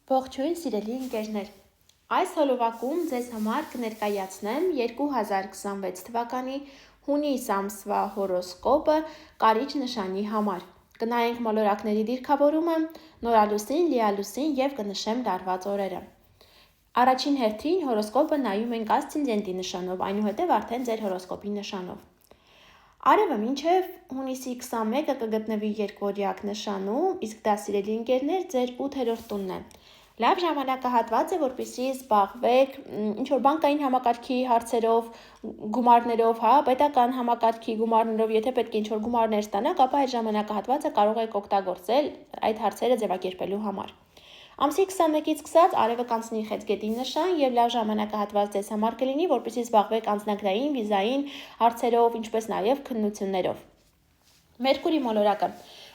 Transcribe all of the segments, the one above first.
Ողջույն սիրելի ընկերներ, այս հոլովակում ձեզ համար կներկայացնեմ 2026 թվականի հունիս ամսվա հորոսկոպը կարիճ նշանի համար։ Կնայենք մոլորակների դիրքավորումը, նորալուսին, լիալուսին և կնշեմ լարված օրերը։ Առաջին հերթին հորոսկոպը նայում ենք ասցենդենտի նշանով, այնուհետև արդեն ձեր հորոսկոպի նշանով։ Արևը մինչև հունիսի 21-ը կգտնվի երկօրյակ նշանում, իսկ դա սիրելի ընկերներ ձեր 8-րդ տունն է։ Լավ ժամանակահատված է, որպեսզի զբաղվեք ինչ-որ բանկային համակարգի հարցերով, գումարներով, պետական համակարգի գումարներով, եթե պետք է ինչ-որ գումարներ ստանաք, ապա այդ ժամանակահատվածը կարող եք օգտագործել այդ հարցերը ձևակերպելու համար։ Ամսի 21-ից սկսած արևը կանցնի խեցգետի նշան եւ լավ ժամանակահատված ձեզ համար կլինի, որպեսզի զբաղվեք անձնագրային, վիզային հարցերով, ինչպես նաեւ քննություններով։ Մերկուրի մոլորակը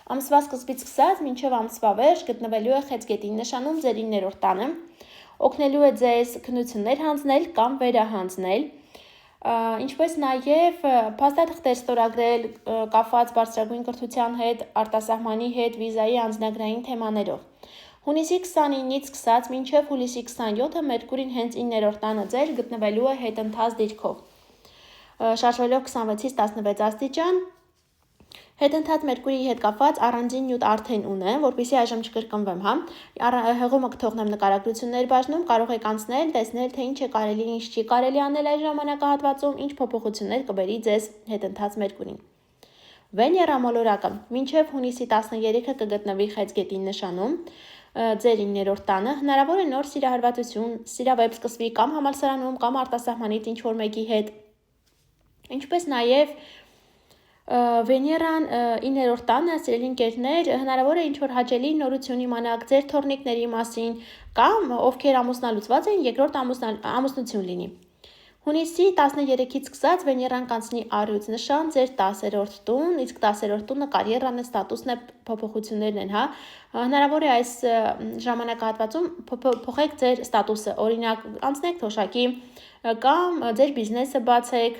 ամսվա սկզբից սկսած մինչև ամսվա վերջ գտնվելու է խեցգետի նշանում ձեր 9-րդ տանը, օգնելու է ձեզ քննություններ հանձնել կամ վերահանձնել, ինչպես նաև փաստաթղթեր ստորագրել կապված բարձրագույն կրթության հետ, արտասահմանի հետ, վիզայի անձնագրային թեմաներով։ Հունիսի 29-ից սկսած մինչև հուլիսի 27-ը Մերկուրին հենց 9-րդ տանը ձեր գտնվելու է հետընթաց դիրքով։ Շարժվելով 26-ից 16 աստիճան, հետընթաց Մերկուրիի հետ կապված առանձին նյութ արդեն ունեմ, որպեսզի այժմ չկրկնվեմ, հեղումը կթողնեմ նկարագրություններ բաժնում, կարող եք անցնել, տեսնել, թե ինչ է կարելի, ինչ չի կարելի անել այս ժամանակահատվածում, ինչ փոփոխություններ կբերի ձեզ հետընթաց Մերկուրին։ Վեներա մոլորակը մինչև հունիսի 13-ը կգտնվի խեցգետի նշանում, ձեր 9-րդ տանը, հնարավոր է նոր սիրահարվածություն, սիրավեպ սկսվի կամ համալսարանում, կամ արտասահմանից ինչ-որ մեկի հետ, ինչպես նաև Վեներան 9-րդ տանը, սիրելի ընկերներ, հնարավոր է ինչ-որ հաճելի նորություն իմանաք ձեր թորնիկների մասին, կամ ովքեր ամուսնալուծված են, երկրորդ ամուսնություն լինի։ Հունիսի 13-ից սկսած Վեներան կանցնի առյուծ նշան ձեր 10-րդ տուն, իսկ 10-րդ տունը կարիերան է, ստատուսն է, փոփոխություններն են, Հնարավոր է այս ժամանակահատվածում փոխեք ձեր ստատուսը, օրինակ անցնեք թոշակի կամ ձեր բիզնեսը բացեք,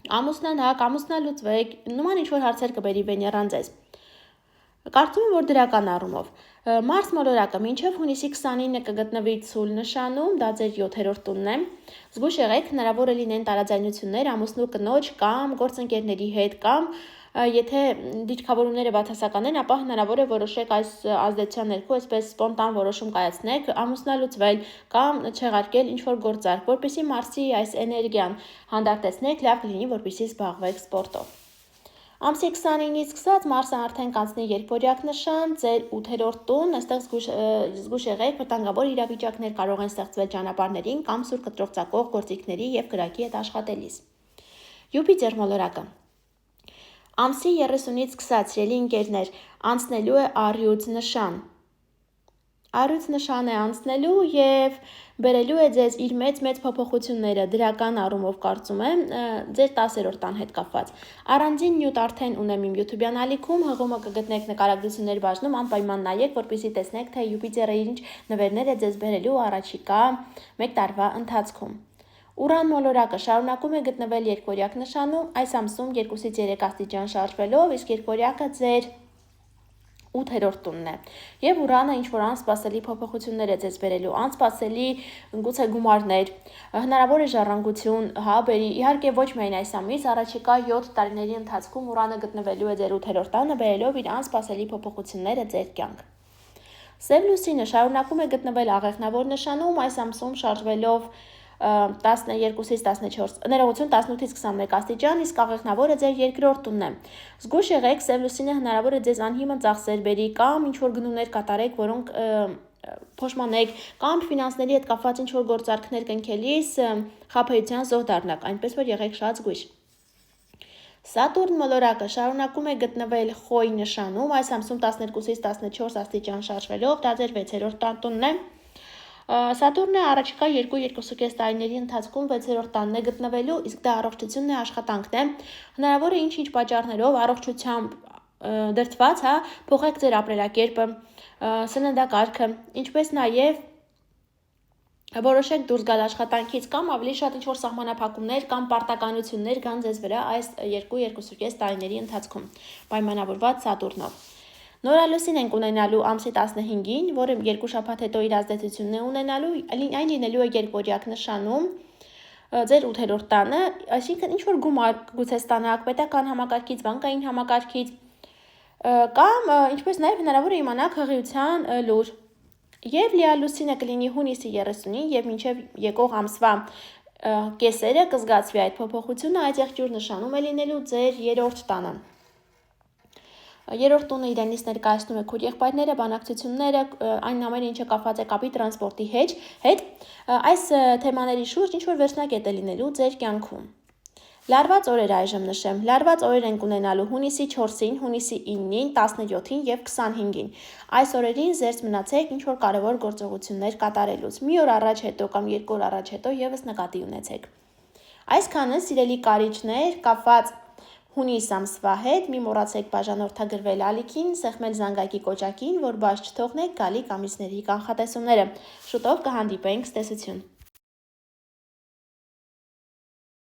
ամուսնանաք, ամուսնալուծվեք, նման ինչ-որ հարցեր կբերի Վեներան ձեզ։ Կարծում եմ, որ դրական առումով։ Մարս մոլորակը մինչև հունիսի 29-ը կգտնվի ցուլ նշանում, դա ձեր 7-րդ տունն է։ Զգույշ եղեք, հնարավոր է լինեն տարաձայնություններ ամուսնու կնոջ կամ գործընկերների հետ, կամ եթե դիրքավորումները բացասական են, ապա հնարավոր է որոշեք այս ազդեցության ներքո այսպես սպոնտան որոշում կայացնեք, ամուսնալուծվել կամ չեղարկել ինչ-որ գործարք, որպեսզի Մարսի այս էներգիան հանդարտեցնեք, լավ կլինի, որպեսզի զբաղվեք սպորտով։ Ամսի 29-ից սկսած Մարսը արդեն կանցնի երկօրյակ նշան, ձեր 8-րդ տուն, այստեղ զգույշ եղեք, վտանգավոր իրավիճակներ կարող են ստեղծվել ճանապարհներին կամ սուր կտրող ծակող գործիքների եւ կրակի հետ աշխատելիս։ Յուպիտեր մոլորակը ամսի 30-ից սկսած սիրելի ընկերներ անցնելու է առյուծ նշան։ Առյուծ նշան է անցնելու եւ բերելու է ձեզ իր մեծ փոփոխությունները դրական առումով կարծում եմ ձեր 10-րդ տան հետ կապված։ Առանձին նյութ արդեն ունեմ իմ YouTube-յան ալիքում, հղումը կգտնեք նկարագրություններ բաժնում, անպայման նայեք, որպեսզի տեսնեք, թե Յուպիտերը ինչ նվերներ է ձեզ բերելու առաջիկա 1 տարվա ընթացքում։ Ուրան մոլորակը շարունակում է գտնվել երկօրյակ նշանում, այս ամսում 2-ից 3 աստիճան շարժվելով, իսկ երկօրյակը ձեր 8-րդ տունն է։ Եվ Ուրանը ինչ-որ անսպասելի փոփոխություններ է ձեզ բերելու, անսպասելի գուցե գումարներ, հնարավոր է ժառանգություն, բերի, իհարկե ոչ միայն այս ամիս, առաջիկա 7 տարիների ընթացքում Ուրանը գտնվելու է ձեր 8-րդ տանը, բերելով իր անսպասելի փոփոխությունները ձեր կյանք։ Սև լուսինը շարունակում է գտնվել աղեղնավոր նշանում, այս ամսում շարժվելով 12-ից 14, ներողություն 18-ից 21 աստիճան, իսկ աղեղնավորը ձեր երկրորդ տունն է։ Զգույշ եղեք, սև լուսինը հնարավոր է ձեզ անհիմն ծախսեր բերի կամ ինչ-որ գնումներ կատարեք, որոնք փոշմանեք կամ ֆինանսների հետ կապված ինչ-որ գործարքներ կնքելիս խաբեության զոհ դառնաք, այնպես որ եղեք շատ զգույշ։ Սատուրն մոլորակը շարունակում է գտնվել խոյ նշանում, այս ամսում 12-ից 14 աստիճան շարժվելով, դա ձեր 6-րդ տունն է։ Սատուրնը առաջիկա 2-2.5 տարիների ընթացքում 6-րդ տանն է գտնվելու, իսկ դա առողջությունն է, աշխատանքն է։ Հնարավոր է ինչ-ինչ պատճառներով առողջությամբ դրդված, փոխեք ձեր ապրելակերպը, սննդակարգը, ինչպես նաև որոշեք դուրս գալ աշխատանքից կամ ավելի շատ ինչ-որ սահմանափակումներ կամ պարտականություններ կան ձեզ վրա այս 2-2.5 տարիների ընթացքում, պայմանավորված Սատուրնով։ Նորալուսին ենք ունենալու ամսի 15-ին, որը 2 շաբաթ հետո իր ազդեցությունն է ունենալու, այն լինելու է երկվորյակ նշանում ձեր 8-րդ տանը, այսինքն ինչ-որ գումար գուցե ստանաք պետական համակարգից, բանկային համակարգից, կամ ինչպես նաև հնարավոր է իմանաք հղիության լուր։ Եվ լիալուսինը կլինի հունիսի 30-ին և մինչև եկող ամսվա կեսերը կզգացվի այդ փոփոխությունը, այդ եղջյուր նշանում է լինելու ձեր 3-րդ տանը։ Երրորդ տունը իրենից ներկայացնում է քույր եղբայրները, բանակցությունները, այն ամենը, ինչը կապված է կապի տրանսպորտի հետ, այս թեմաների շուրջ ինչ-որ վերջնակետ է լինելու ձեր կյանքում։ Լարված օրեր այժմ նշեմ, լարված օրեր ենք ունենալու հունիսի 4-ին, հունիսի 9-ին, 17-ին և 25-ին։ Այս օրերին զերծ մնացեք ինչ-որ կարևոր գործողություններ կատարելուց, մի օր առաջ հետո կամ 2 օր առաջ հետո ևս նկատի ունեցեք։ Այսքանը սիրելի կարիճներ կապված հունիս ամսվա հետ, մի մոռացեք բաժանորդագրվել ալիքին, սեղմել զանգակի կոճակին, որ բաց չթողնեք գալիք ամիսների կանխատեսումները։ Շուտով կհանդիպենք, ցտեսություն։